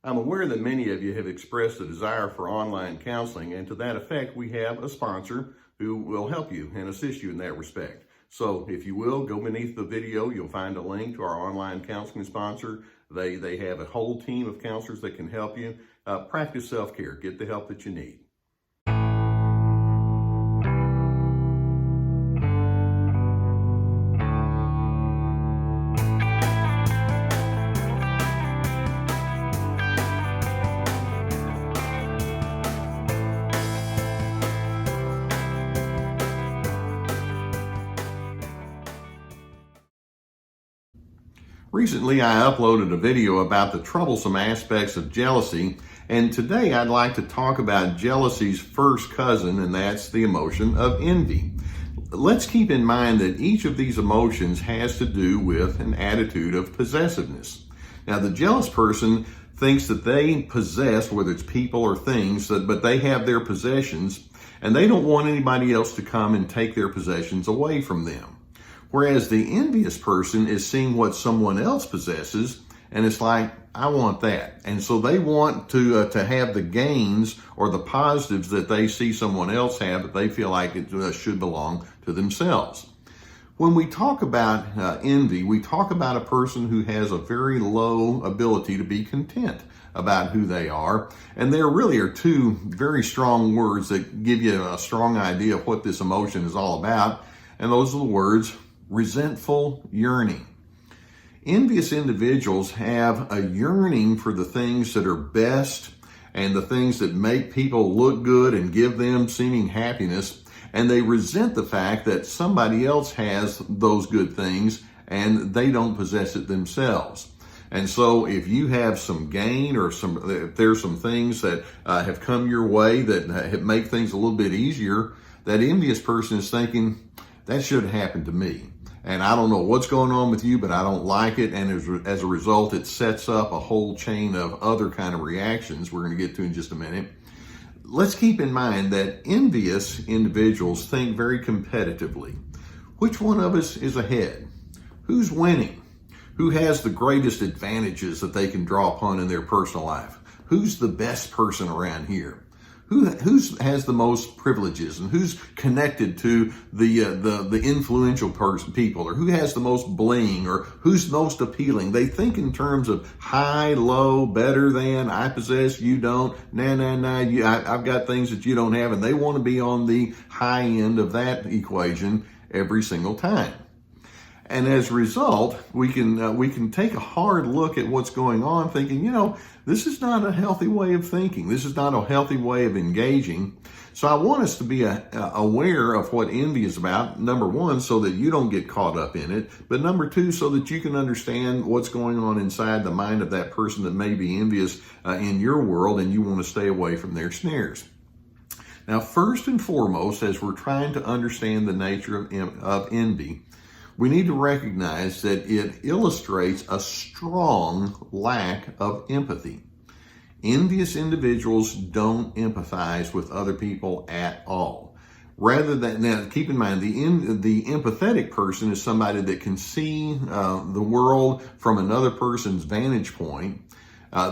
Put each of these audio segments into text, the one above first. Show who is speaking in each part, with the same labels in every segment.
Speaker 1: I'm aware that many of you have expressed a desire for online counseling, and to that effect, we have a sponsor who will help you and assist you in that respect. So if you will, go beneath the video, you'll find a link to our online counseling sponsor. They have a whole team of counselors that can help you. Practice self-care, get the help that you need. Recently, I uploaded a video about the troublesome aspects of jealousy, and today I'd like to talk about jealousy's first cousin, and that's the emotion of envy. Let's keep in mind that each of these emotions has to do with an attitude of possessiveness. Now, the jealous person thinks that they possess, whether it's people or things, but they have their possessions, and they don't want anybody else to come and take their possessions away from them. Whereas the envious person is seeing what someone else possesses, and it's like, I want that. And so they want to have the gains or the positives that they see someone else have, that they feel like it should belong to themselves. When we talk about envy, we talk about a person who has a very low ability to be content about who they are. And there really are two very strong words that give you a strong idea of what this emotion is all about. And those are the words, resentful yearning. Envious individuals have a yearning for the things that are best and the things that make people look good and give them seeming happiness, and they resent the fact that somebody else has those good things and they don't possess it themselves. And so if you have some gain or if there's some things that have come your way that make things a little bit easier, that envious person is thinking, that should have happened to me. And I don't know what's going on with you, but I don't like it. And as a result, it sets up a whole chain of other kind of reactions we're going to get to in just a minute. Let's keep in mind that envious individuals think very competitively. Which one of us is ahead? Who's winning? Who has the greatest advantages that they can draw upon in their personal life? Who's the best person around here? Who has the most privileges, and who's connected to the influential people, or who has the most bling, or who's most appealing? They think in terms of high, low, better than, I possess, you don't, I've got things that you don't have, and they want to be on the high end of that equation every single time. And as a result, we can take a hard look at what's going on, thinking, this is not a healthy way of thinking. This is not a healthy way of engaging. So I want us to be aware of what envy is about, number one, so that you don't get caught up in it, but number two, so that you can understand what's going on inside the mind of that person that may be envious in your world, and you want to stay away from their snares. Now, first and foremost, as we're trying to understand the nature of envy, we need to recognize that it illustrates a strong lack of empathy. Envious individuals don't empathize with other people at all. Rather than, now keep in mind, the empathetic person is somebody that can see the world from another person's vantage point.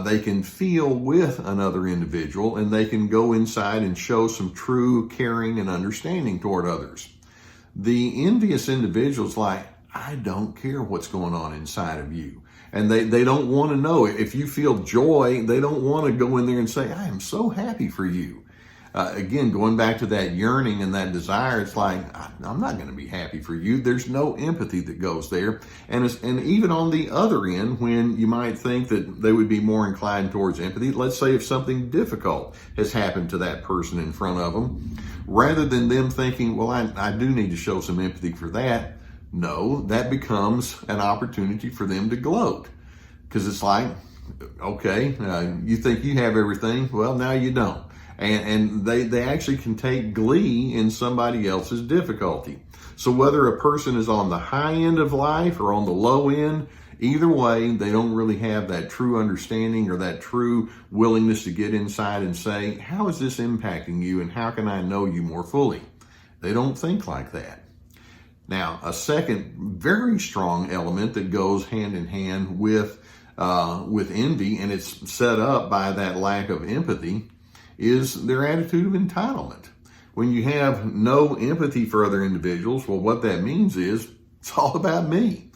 Speaker 1: They can feel with another individual, and they can go inside and show some true caring and understanding toward others. The envious individual's like, I don't care what's going on inside of you. And they don't want to know. If you feel joy, they don't want to go in there and say, I am so happy for you. Again, going back to that yearning and that desire, it's like, I'm not going to be happy for you. There's no empathy that goes there. And even on the other end, when you might think that they would be more inclined towards empathy, let's say if something difficult has happened to that person in front of them, rather than them thinking, well, I do need to show some empathy for that, no, that becomes an opportunity for them to gloat. Because it's like, okay, you think you have everything, well, now you don't. And they actually can take glee in somebody else's difficulty. So whether a person is on the high end of life or on the low end, either way, they don't really have that true understanding or that true willingness to get inside and say, how is this impacting you and how can I know you more fully? They don't think like that. Now, a second very strong element that goes hand in hand with with envy, and it's set up by that lack of empathy, is their attitude of entitlement. When you have no empathy for other individuals, well, what that means is it's all about me.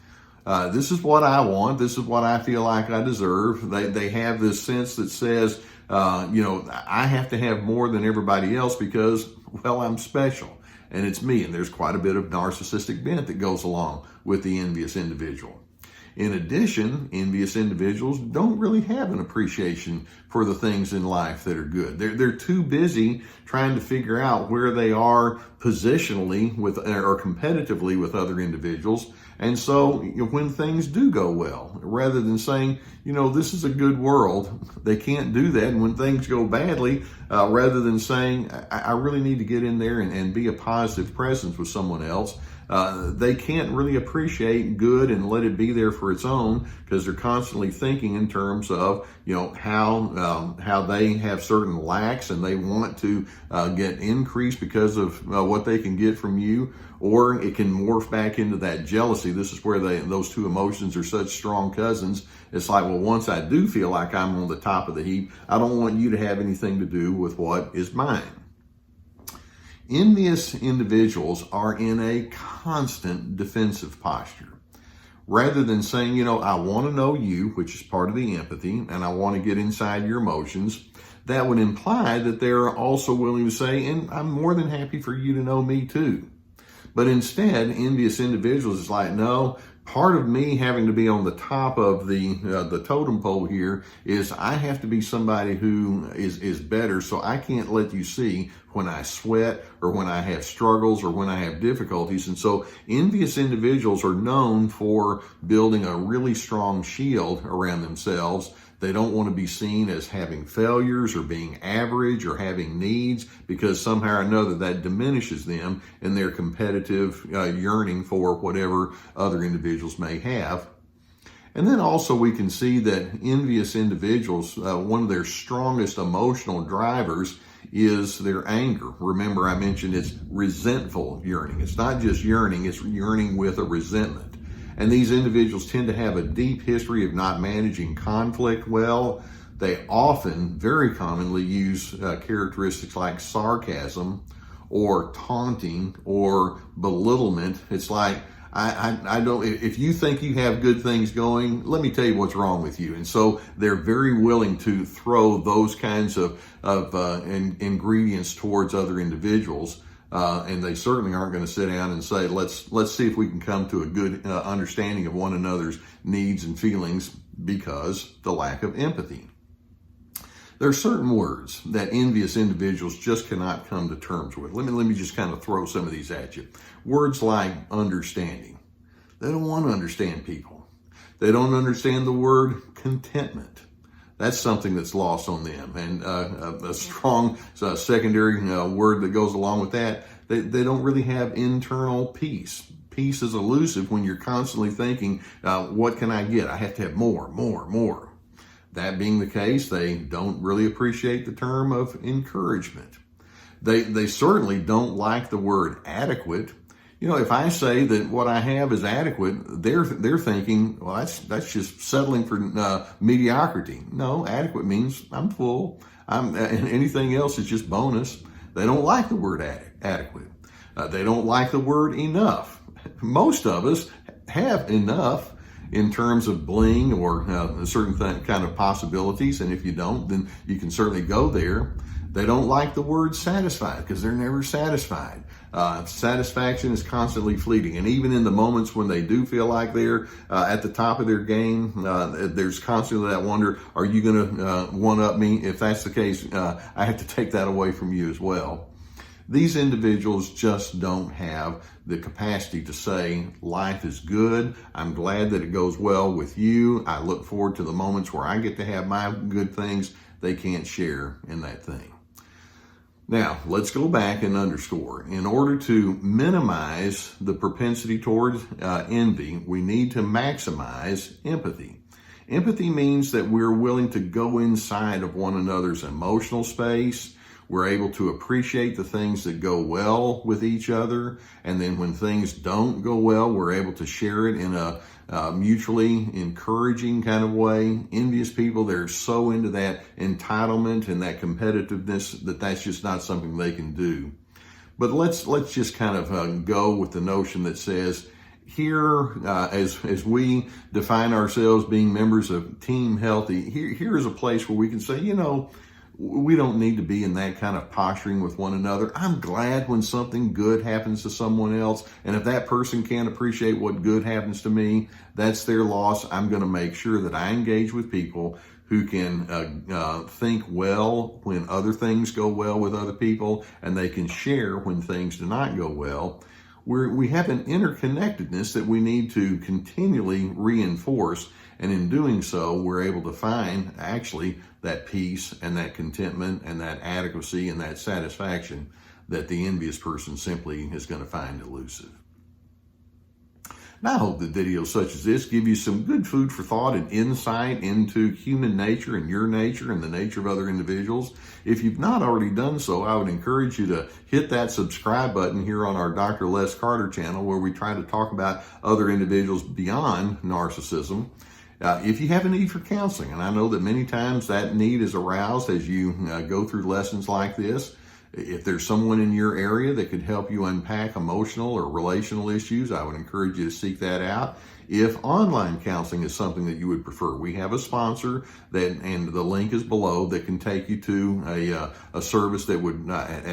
Speaker 1: This is what I want. This is what I feel like I deserve. They have this sense that says, I have to have more than everybody else because, well, I'm special and it's me. And there's quite a bit of narcissistic bent that goes along with the envious individual. In addition, envious individuals don't really have an appreciation for the things in life that are good. They're too busy trying to figure out where they are positionally with or competitively with other individuals. And so when things do go well, rather than saying, this is a good world, they can't do that. And when things go badly, rather than saying, I really need to get in there and be a positive presence with someone else, they can't really appreciate good and let it be there for its own, because they're constantly thinking in terms of how they have certain lacks and they want to get increased because of what they can get from you, or it can morph back into that jealousy. This is where those two emotions are such strong cousins. It's like, well, once I do feel like I'm on the top of the heap, I don't want you to have anything to do with what is mine. Envious individuals are in a constant defensive posture. Rather than saying, I want to know you, which is part of the empathy, and I want to get inside your emotions, that would imply that they're also willing to say, and I'm more than happy for you to know me too. But instead, envious individuals is like, no, part of me having to be on the top of the totem pole here is I have to be somebody who is better, so I can't let you see when I sweat or when I have struggles or when I have difficulties. And so envious individuals are known for building a really strong shield around themselves. They don't want to be seen as having failures or being average or having needs, because somehow or another that diminishes them in their competitive yearning for whatever other individuals may have. And then also we can see that envious individuals, one of their strongest emotional drivers is their anger. Remember, I mentioned it's resentful yearning. It's not just yearning, it's yearning with a resentment. And these individuals tend to have a deep history of not managing conflict well. They often, very commonly, use characteristics like sarcasm or taunting or belittlement. It's like, I don't, if you think you have good things going, let me tell you what's wrong with you. And so they're very willing to throw those kinds of ingredients towards other individuals. And they certainly aren't going to sit down and say, let's see if we can come to a good understanding of one another's needs and feelings, because the lack of empathy. There are certain words that envious individuals just cannot come to terms with. Let me just kind of throw some of these at you. Words like understanding. They don't want to understand people. They don't understand the word contentment. That's something that's lost on them. And a strong secondary word that goes along with that, they don't really have internal peace. Peace is elusive when you're constantly thinking, what can I get? I have to have more. That being the case, they don't really appreciate the term of encouragement. They certainly don't like the word adequate. If I say that what I have is adequate, they're thinking, well, that's just settling for mediocrity. No, adequate means I'm full. And anything else is just bonus. They don't like the word adequate. They don't like the word enough. Most of us have enough in terms of bling or a certain kind of possibilities. And if you don't, then you can certainly go there. They don't like the word satisfied because they're never satisfied. Satisfaction is constantly fleeting. And even in the moments when they do feel like they're at the top of their game, there's constantly that wonder, are you going to one-up me? If that's the case, I have to take that away from you as well. These individuals just don't have the capacity to say, life is good. I'm glad that it goes well with you. I look forward to the moments where I get to have my good things. They can't share in that thing. Now, let's go back and underscore. In order to minimize the propensity towards envy, we need to maximize empathy. Empathy means that we're willing to go inside of one another's emotional space. We're able to appreciate the things that go well with each other. And then when things don't go well, we're able to share it in mutually encouraging kind of way. Envious people, they're so into that entitlement and that competitiveness that that's just not something they can do. But let's just kind of go with the notion that says, here, as we define ourselves being members of Team Healthy, here is a place where we can say, we don't need to be in that kind of posturing with one another. I'm glad when something good happens to someone else. And if that person can't appreciate what good happens to me, that's their loss. I'm going to make sure that I engage with people who can think well when other things go well with other people, and they can share when things do not go well. We have an interconnectedness that we need to continually reinforce. And in doing so, we're able to find actually that peace and that contentment and that adequacy and that satisfaction that the envious person simply is going to find elusive. Now, I hope that videos such as this give you some good food for thought and insight into human nature and your nature and the nature of other individuals. If you've not already done so, I would encourage you to hit that subscribe button here on our Dr. Les Carter channel, where we try to talk about other individuals beyond narcissism. If you have a need for counseling, and I know that many times that need is aroused as you go through lessons like this, if there's someone in your area that could help you unpack emotional or relational issues, I would encourage you to seek that out. If online counseling is something that you would prefer, we have a sponsor and the link is below, that can take you to a service that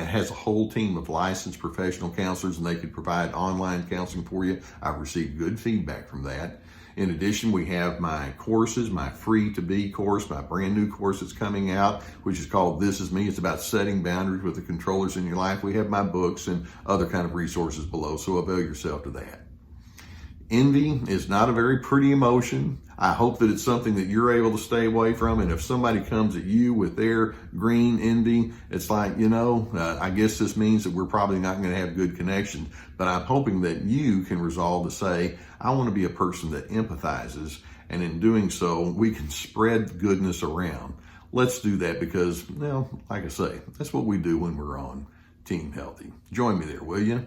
Speaker 1: has a whole team of licensed professional counselors, and they could provide online counseling for you. I've received good feedback from that. In addition, we have my courses, my free to be course, my brand new course that's coming out, which is called This Is Me. It's about setting boundaries with the controllers in your life. We have my books and other kind of resources below, so avail yourself to that. Envy is not a very pretty emotion. I hope that it's something that you're able to stay away from. And if somebody comes at you with their green envy, it's like, I guess this means that we're probably not going to have good connections. But I'm hoping that you can resolve to say, I want to be a person that empathizes. And in doing so, we can spread goodness around. Let's do that because, like I say, that's what we do when we're on Team Healthy. Join me there, will you?